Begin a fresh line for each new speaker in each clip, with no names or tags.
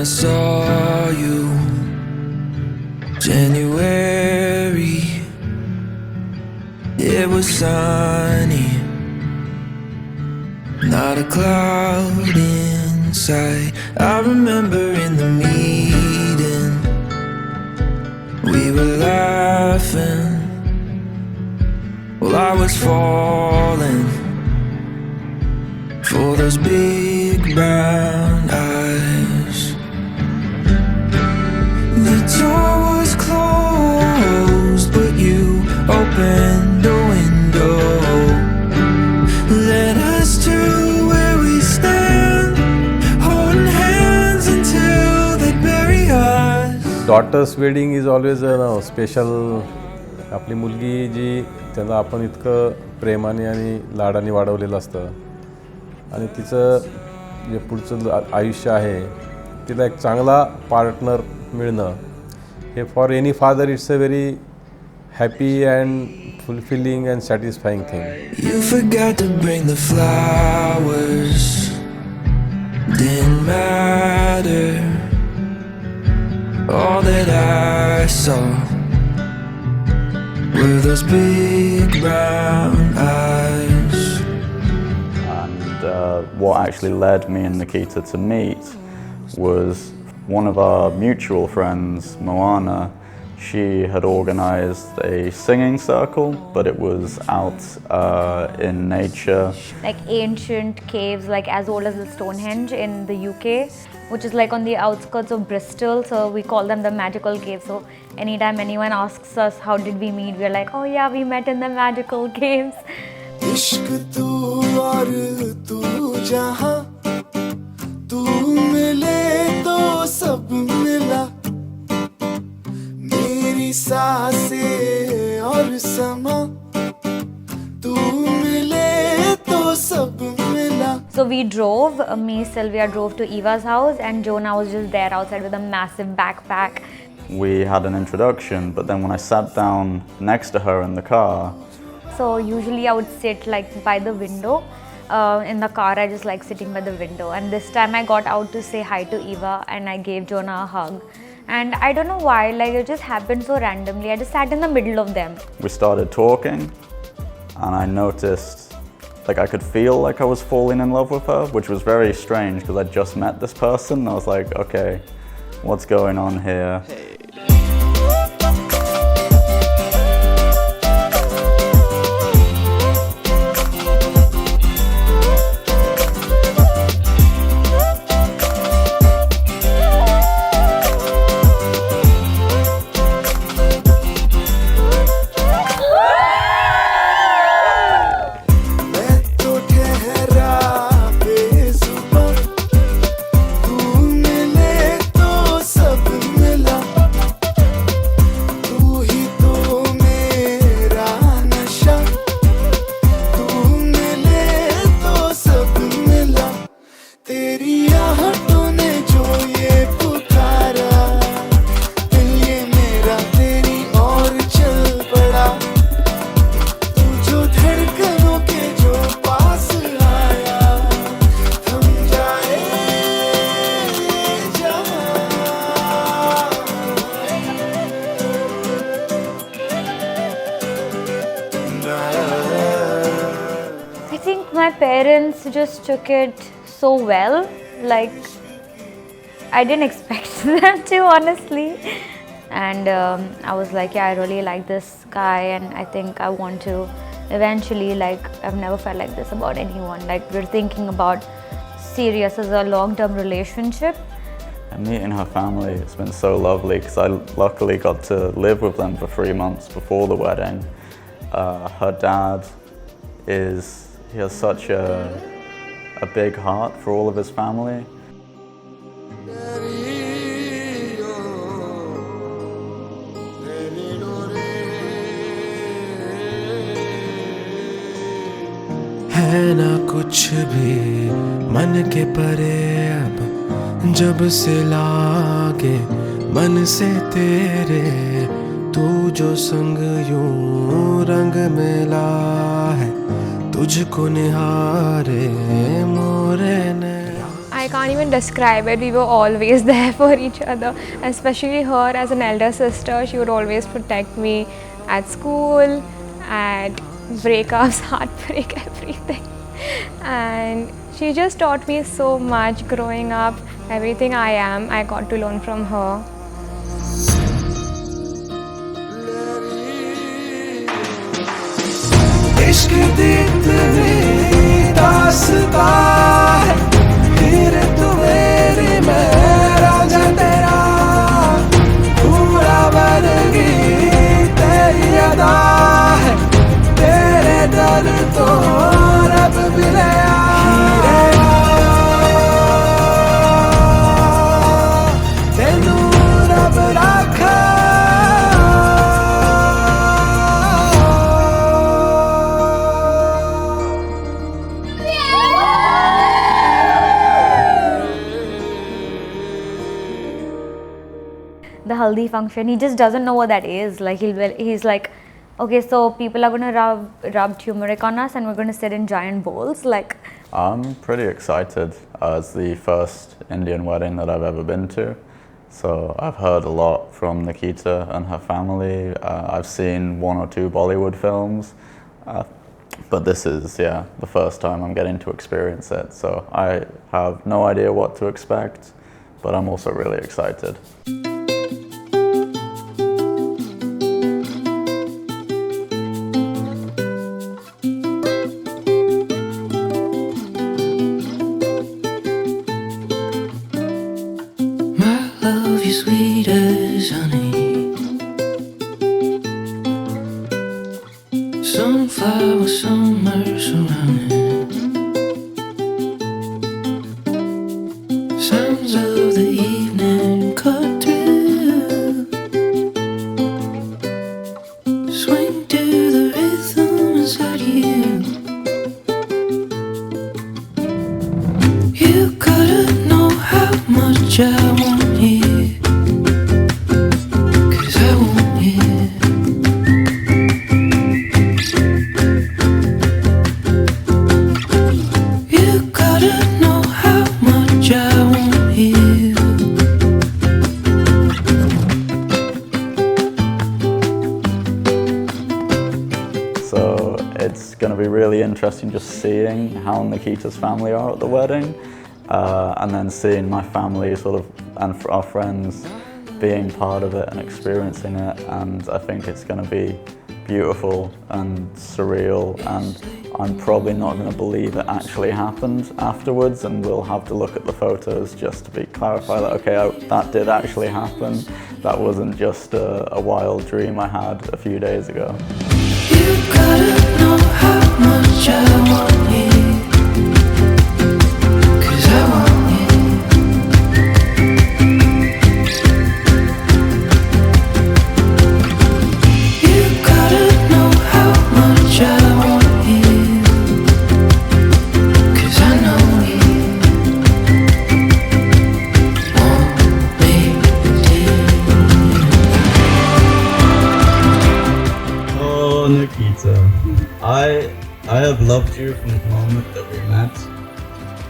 saw you. January, it was sunny, not a cloud in sight. I remember in the meeting, we were laughing while I was falling for those big brown eyes. The door was closed, but you opened the window, led us to where we stand, holding hands until they bury us.
Daughter's wedding is always a special. आपली मुलगी जी त्यांना आपण इतकं प्रेमाने आणि लाडाने वाढवलेलं असतं आणि तिचं जे पुढचं आयुष्य आहे तिला एक चांगला पार्टनर मिळणं हे for any father it's a very happy and fulfilling and satisfying thing.
You forgot to bring the flowers, didn't matter. All that I saw were those big brown eyes.
And what actually led me and Nikita to meet was one of our mutual friends, Moana. She had organized a singing circle, but it was out in nature.
Like ancient caves, like as old as the Stonehenge in the UK, which is like on the outskirts of Bristol, so we call them the magical caves. So anytime anyone asks us how did we meet, we're like, oh yeah, we met in the magical caves.
इश्क तू और तू जहाँ तू मिले तो सब मिला, मेरी सांसें और समा तू मिले तो सब मिला.
So we drove, me, Sylvia drove to Eva's house and Jonah was just there outside with a massive backpack.
We had an introduction, but then when I sat down next to her in the car,
So usually I would sit like by the window. In the car I just like sitting by the window, and this time I got out to say hi to Eva and I gave Jonah a hug. And I don't know why, like it just happened so randomly. I just sat in the middle of them.
we started talking, and I noticed like I could feel like I was falling in love with her, which was very strange because I just met this person. I was like, okay, what's going on here?
My parents just took it so well, like I didn't expect them to, honestly. And I was like, yeah, I really like this guy and I think I want to eventually, like I've never felt like this about anyone. Like we're thinking about serious as a long-term relationship.
And meeting her family, it's been so lovely because I luckily got to live with them for 3 months before the wedding. Her dad he has such a big heart for all of his family.
है ना कुछ भी मन के परे अब, जब से लागे मन से तेरे, तू जो संग यूं रंग मिला है, तुझको निहारे मोरे ने.
I
I can't even describe it. We were always there for each other, especially her as an elder sister. She would always protect me at school, at breakups, heartbreak, everything. And she just taught me so much growing up. Everything I am, I got to learn from her.
इश्क दी इतनी दास्तां है, फिर तू मेरी मैं राजा तेरा, पूरा बनगी तेरी अदा है, तेरे दर तो रब मिले तेनू रब रखा।
The haldi function, he just doesn't know what that is. Like he's like, okay, so people are gonna rub turmeric on us and we're gonna sit in giant bowls. Like,
I'm pretty excited. It's the first Indian wedding that I've ever been to. So I've heard a lot from Nikita and her family. I've seen 1 or 2 Bollywood films. But this is, the first time I'm getting to experience it. So I have no idea what to expect, but I'm also really excited.
Sweet as honey, sunflower summer surrounding, sounds of the evening cut through, swing to the rhythm inside you. You gotta know how much I want you.
So it's going to be really interesting just seeing how Nikita's family are at the wedding, and then seeing my family and our friends being part of it and experiencing it. And I think it's going to be beautiful and surreal, and I'm probably not going to believe it actually happened afterwards, and we'll have to look at the photos just to clarify that, okay, that did actually happen. That wasn't just a wild dream I had a few days ago.
You gotta know how much I want you, 'cause I want you. You gotta know how much I want you, 'cause I know you want me too.
Oh, Nikita, I have loved you from the moment that we met,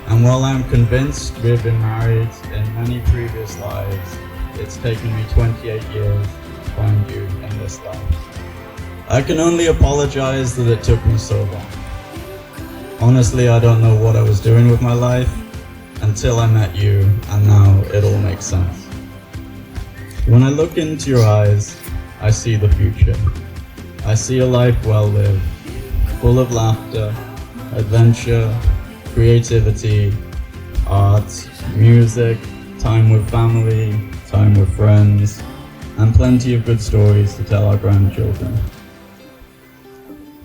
and while I'm convinced we've been married in many previous lives, it's taken me 28 years to find you in this life. I can only apologize that it took me so long. Honestly, I don't know what I was doing with my life until I met you, and now it all makes sense. When I look into your eyes, I see the future. I see a life well lived, full of laughter, adventure, creativity, art, music, time with family, time with friends, and plenty of good stories to tell our grandchildren.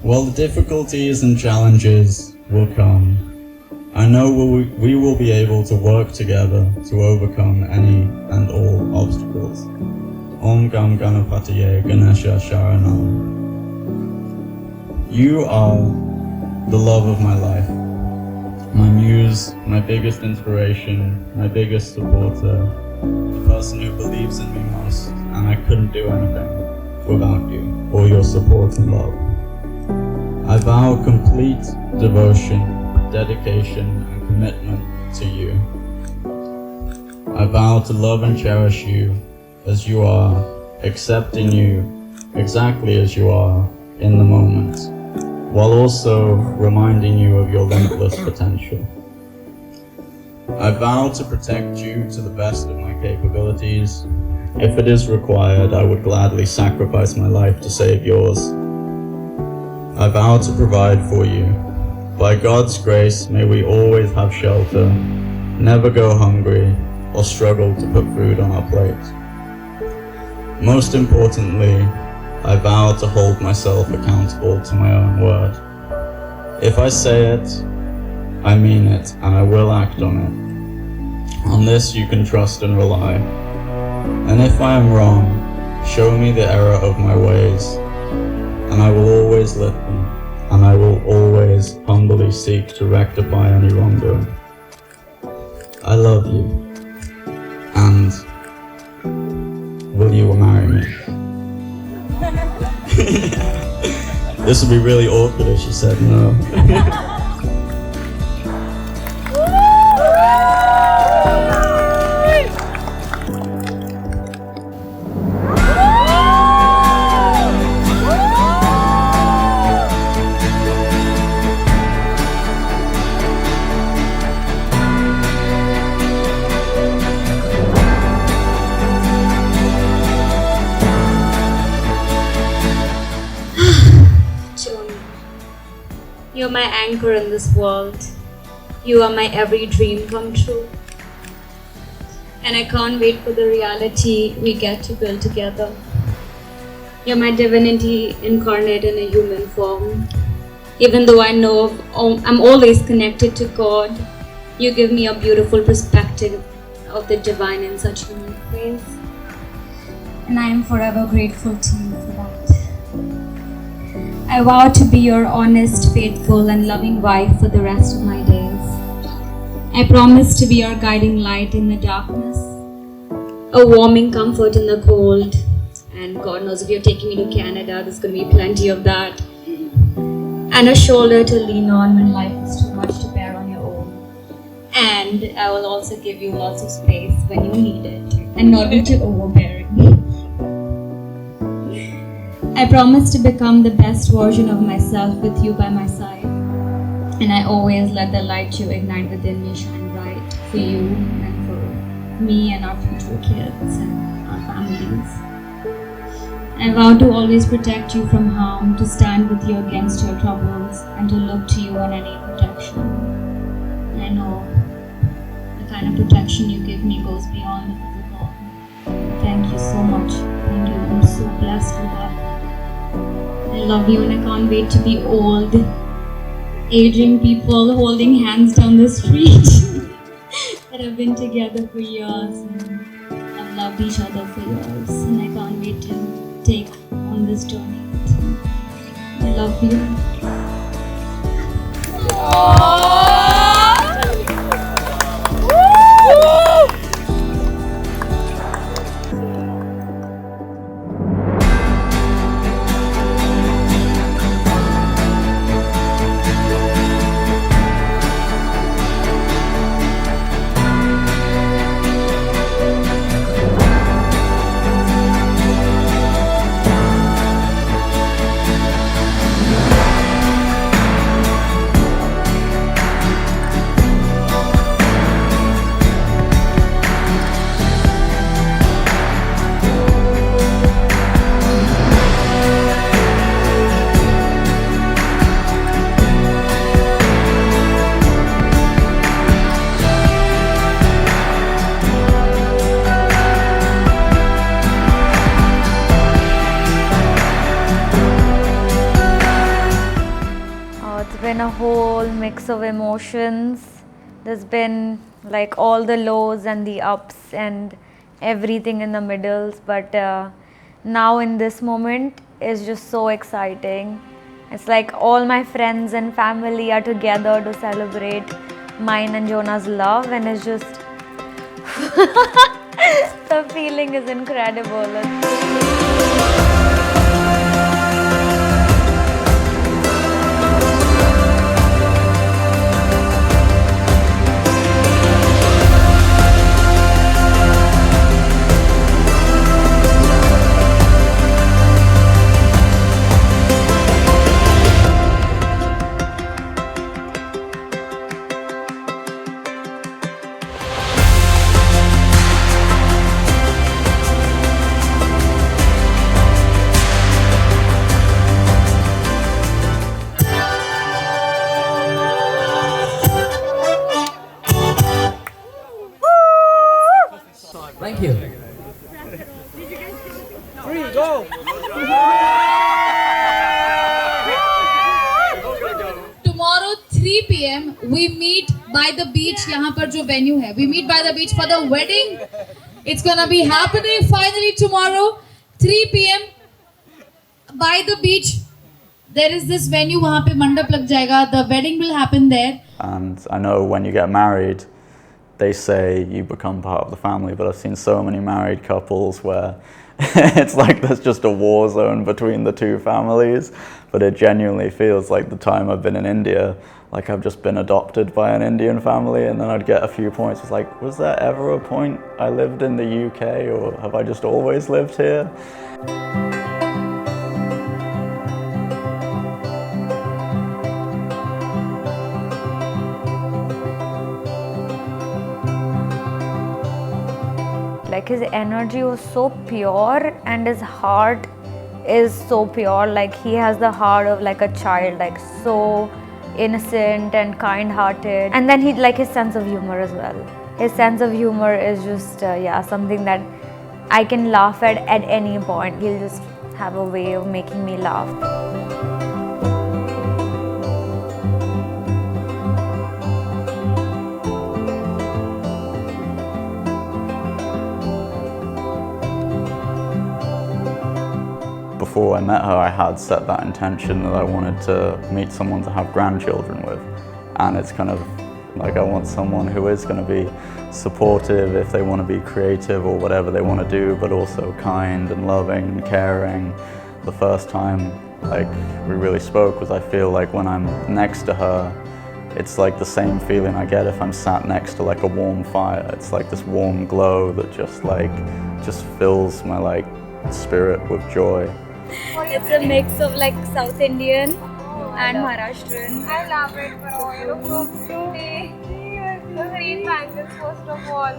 While the difficulties and challenges will come, I know we will be able to work together to overcome any and all obstacles. Om Gam Ganapatiye Ganesha Sharanam. You are the love of my life, my muse, my biggest inspiration, my biggest supporter, the person who believes in me most, and I couldn't do anything without you or your support and love. I vow complete devotion, dedication, and commitment to you, I vow to love and cherish you as you are, accepting you exactly as you are in the moment, while also reminding you of your limitless potential. I vow to protect you to the best of my capabilities. If it is required, I would gladly sacrifice my life to save yours. I vow to provide for you. By God's grace, may we always have shelter, never go hungry, or struggle to put food on our plate. Most importantly, I vow to hold myself accountable to my own word. If I say it, I mean it, and I will act on it. On this you can trust and rely. And if I am wrong, show me the error of my ways, and I will always listen, and I will always humbly seek to rectify any wrongdoing. I love you, and will you marry me? This would be really awkward if she said no.
Jonah, you're my anchor in this world. You are my every dream come true. And I can't wait for the reality we get to build together. You're my divinity incarnate in a human form. Even though I know I'm always connected to God, you give me a beautiful perspective of the divine in such unique ways. And I am forever grateful to you for that. I vow to be your honest, faithful, and loving wife for the rest of my days. I promise to be your guiding light in the darkness, a warming comfort in the cold, and God knows if you're taking me to Canada, there's going to be plenty of that, and a shoulder to lean on when life is too much to bear on your own. And I will also give you lots of space when you need it, and not be too overbearing. I promise to become the best version of myself with you by my side. And I always let the light you ignite within me shine bright for you and for me and our future kids and our families. I vow to always protect you from harm, to stand with you against your troubles, and to look to you in any protection. And I know the kind of protection you give me goes beyond the physical. Thank you so much. Thank you. I'm so blessed with that. I love you and I can't wait to be old, aging people holding hands down the street that have been together for years and have loved each other for years, and I can't wait to take on this journey. I love you.
Been a whole mix of emotions. There's been like all the lows and the ups and everything in the middles, but now in this moment is just so exciting. It's like all my friends and family are together to celebrate mine and Jonah's love, and it's just the feeling is incredible.
3 p.m. we meet by the beach. यहाँ पर जो venue है, we meet by the beach for the wedding. It's gonna be happening finally tomorrow, 3 p.m. by the beach. There is this venue, वहाँ पे मंडप लग जाएगा. The wedding will happen there.
And I know when you get married, they say you become part of the family, but I've seen so many married couples where it's like there's just a war zone between the two families. But it genuinely feels like the time I've been in India, like I've just been adopted by an Indian family, and then I'd get a few points. It's like, was there ever a point I lived in the UK, or have I just always lived here?
Like his energy was so pure and his heart is so pure. Like he has the heart of like a child, like so innocent and kind-hearted. And then he like his sense of humor as well. His sense of humor is just something that I can laugh at any point. He'll just have a way of making me laugh.
Before I met her, I had set that intention that I wanted to meet someone to have grandchildren with. And it's kind of like I want someone who is going to be supportive if they want to be creative or whatever they want to do, but also kind and loving and caring. The first time like we really spoke was I feel like when I'm next to her, it's like the same feeling I get if I'm sat next to like a warm fire. It's like this warm glow that just fills my like spirit with joy.
It's a mix of like South Indian and Maharashtrian.
I love it, but you look so tasty. The green bangles, first of all.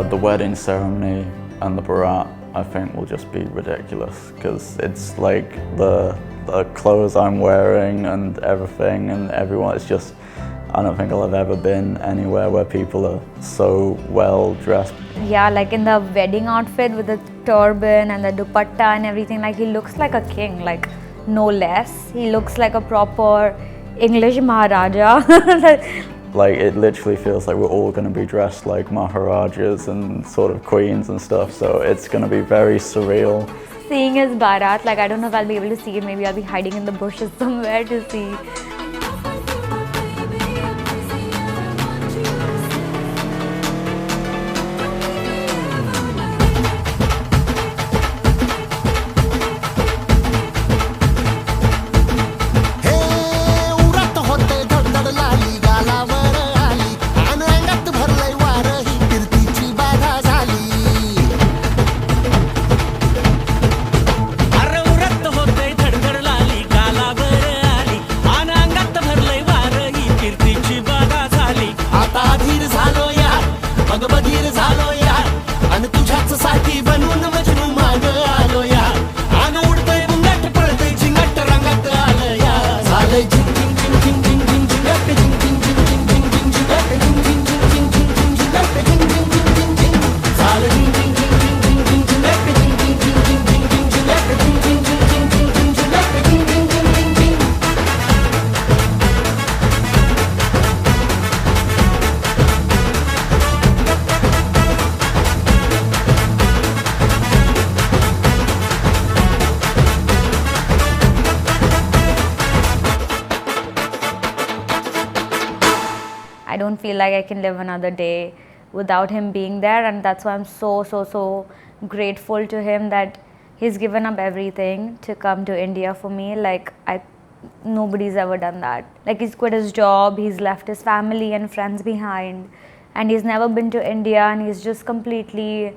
The wedding ceremony and the barat, I think, will just be ridiculous because it's like the clothes I'm wearing and everything and everyone. It's just, I don't think I'll have ever been anywhere where people are so well dressed.
Yeah, like in the wedding outfit with the turban and the dupatta and everything, like he looks like a king, like no less. He looks like a proper English Maharaja.
Like it literally feels like we're all going to be dressed like Maharajas and sort of queens and stuff, so it's going to be very surreal.
Seeing his barat, like I don't know if I'll be able to see it, maybe I'll be hiding in the bushes somewhere to see. I don't feel like I can live another day without him being there, and that's why I'm so grateful to him that he's given up everything to come to India for me. Like nobody's ever done that. Like he's quit his job, he's left his family and friends behind, and he's never been to India, and he's just completely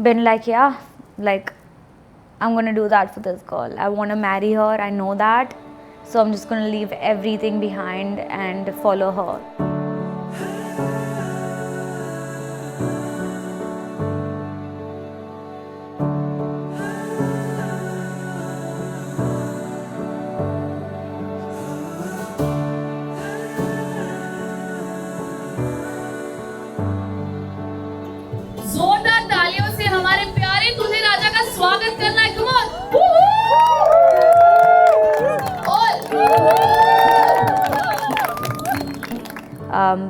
been like, yeah, like I'm gonna do that for this girl. I want to marry her, I know that, so I'm just gonna leave everything behind and follow her.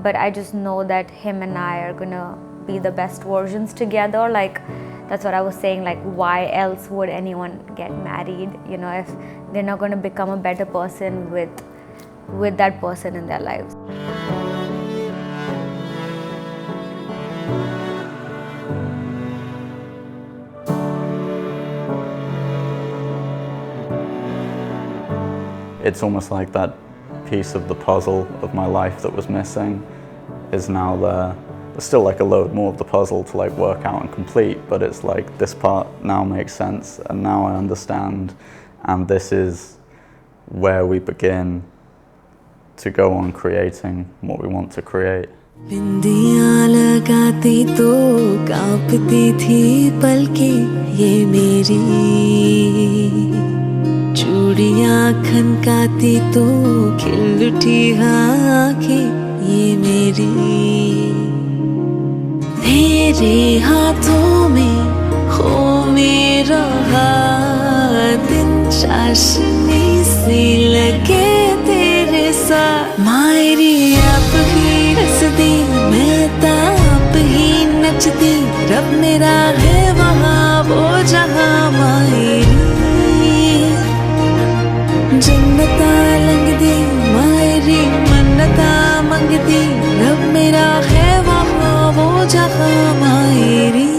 but I just know that him and I are gonna be the best versions together. Like, that's what I was saying, like, why else would anyone get married, you know, if they're not gonna become a better person with that person in their lives.
It's almost like that piece of the puzzle of my life that was missing is now there. There's still like a load more of the puzzle to like work out and complete, but it's like this part now makes sense and now I understand, and this is where we begin to go on creating what we want to create.
बिंदियां लगाती तो कांपती थी पलकें ये मेरी, चूड़ियां खनकाती तो खिल उठी आंखें ये मेरी, तेरे हाथों में हो मेरा हाथ, दिन चाशनी सी लगे तेरे साथ, मायरी आप ही हंसदी मैं ताप ही नचती, रब मेरा है वहाँ वो जहाँ मायरी, जन्नता लंघदी मायरी मन्नता मंगदी, रब मेरा है वहाँ वो जहाँ मायरी,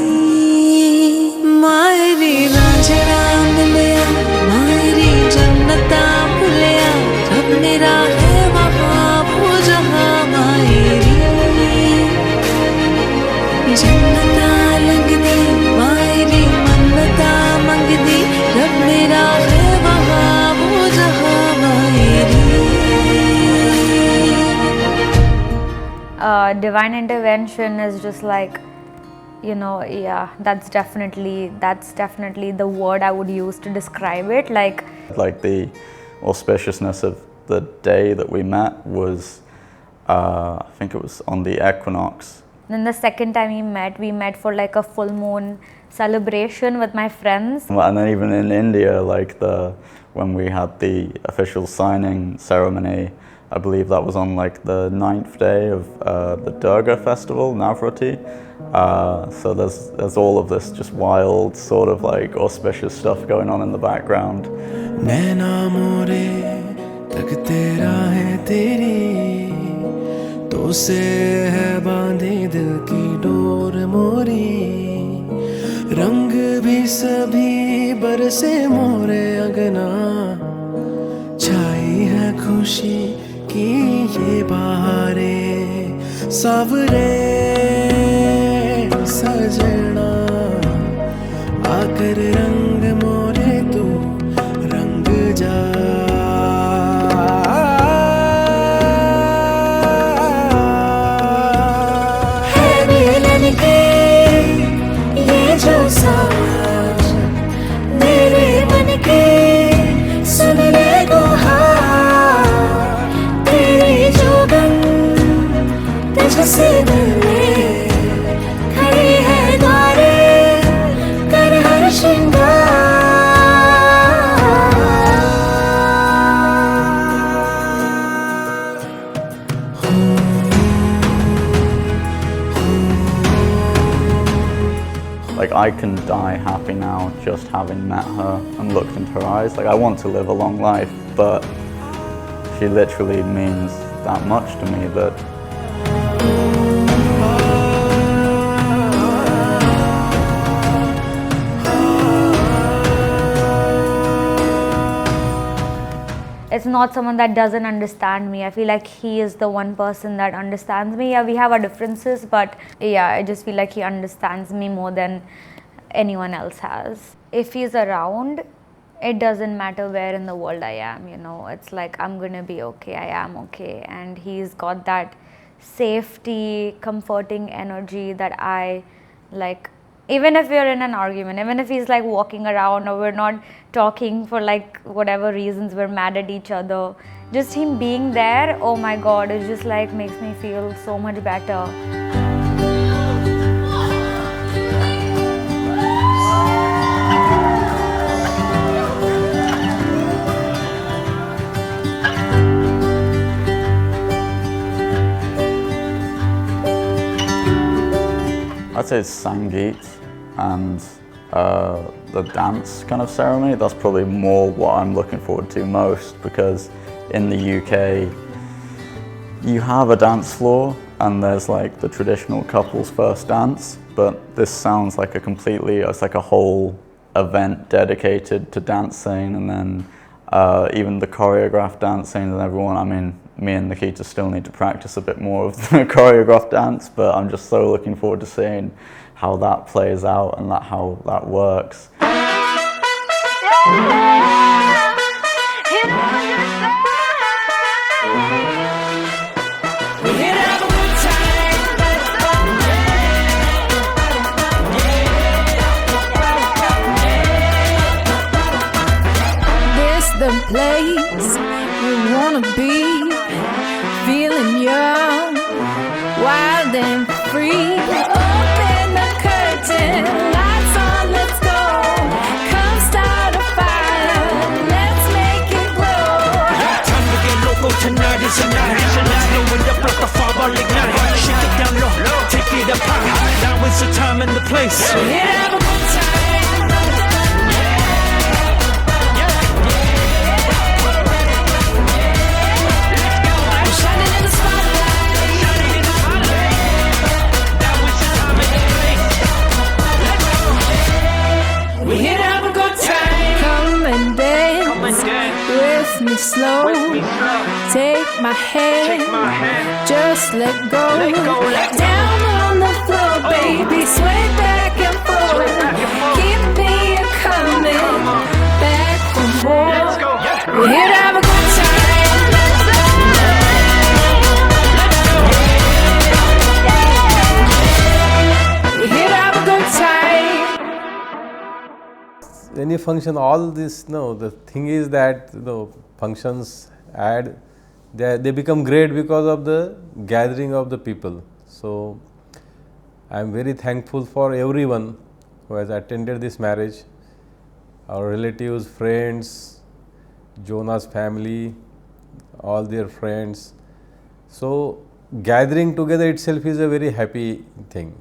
मायरी रांझना मिलया मायरी जन्नता भुलया, रब मेरा है वहाँ वो जहाँ मायरी, जन्नता लंघदी मायरी मन्नता मंगदी, रब मेरा है वहाँ वो जहाँ मायरी.
Divine intervention is just like, you know, yeah, that's definitely the word I would use to describe it. Like
the auspiciousness of the day that we met was, I think it was on the equinox.
Then the second time we met for like a full moon celebration with my friends.
And then even in India, like when we had the official signing ceremony, I believe that was on like the 9th day of the Durga festival, Navratri. So there's all of this just wild sort of like auspicious stuff going on in the background.
नैना मोरे तकते राहें तेरी, तो से है बांधी दिल की door मोरी, रंग भी सभी बरसे मोरे अगना, छाई है खुशी की ये बहारें, सावरे सजना आकर रंग मोरे तू रंग जा, है मिलन के ये जो साज मेरे मन के, सुन ले गुहार तेरी जोगन, तुझसे मिलने खड़ी है द्वारे, कर हर श्रृंगार.
Like I can die happy now just having met her and looked into her eyes. Like I want to live a long life, but she literally means that much to me that
it's not someone that doesn't understand me. I feel like he is the one person that understands me. Yeah, we have our differences, but yeah, I just feel like he understands me more than anyone else has. If he's around, it doesn't matter where in the world I am, you know. It's like I'm gonna be okay, I am okay. And he's got that safety, comforting energy that I like. Even if we're in an argument, even if he's like walking around or we're not talking for like whatever reasons, we're mad at each other, just him being there, oh my god, it just like makes me feel so much better.
I'd say it's Sangeet and the dance kind of ceremony. That's probably more what I'm looking forward to most, because in the UK you have a dance floor and there's like the traditional couple's first dance, but this sounds like it's like a whole event dedicated to dancing, and then even the choreographed dancing and everyone. I mean, me and Nikita still need to practice a bit more of the choreographed dance, but I'm just so looking forward to seeing how that plays out and how that works.
The place we wanna be, feeling young, wild and free. Open the curtain, lights on, let's go. Come start a fire, let's make it glow.
Time to get local, tonight is a night. Blow it up like a fireball ignite. Shake it down low, take it up high. Now is the time and the place.
We're here to have a good time. We're here to have a good time. Come and dance with me slow. Take my hand, just let go. Down on the floor, baby, sway back and forth. Keep me coming back for more. We're here to have a good time. We're here to have a good time.
Any function, all this, no, the thing is that functions they become great because of the gathering of the people. So I am very thankful for everyone who has attended this marriage, our relatives, friends, Jonah's family, all their friends. So gathering together itself is a very happy thing.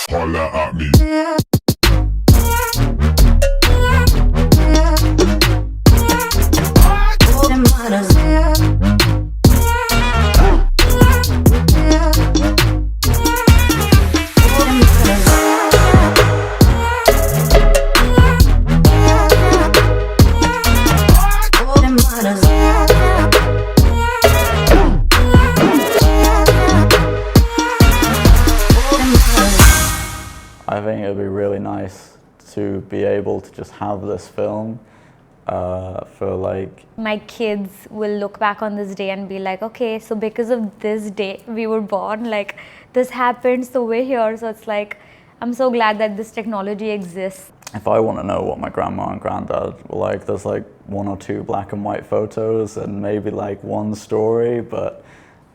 Holla at me.
I think it would be really nice to be able to just have this film for like...
My kids will look back on this day and be like, okay, so because of this day we were born, like this happened, so we're here. So it's like, I'm so glad that this technology exists.
If I want to know what my grandma and granddad were like, there's like 1 or 2 black and white photos and maybe like one story, but...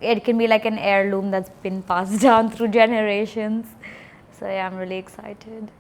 It can be like an heirloom that's been passed down through generations. So yeah, I'm really excited.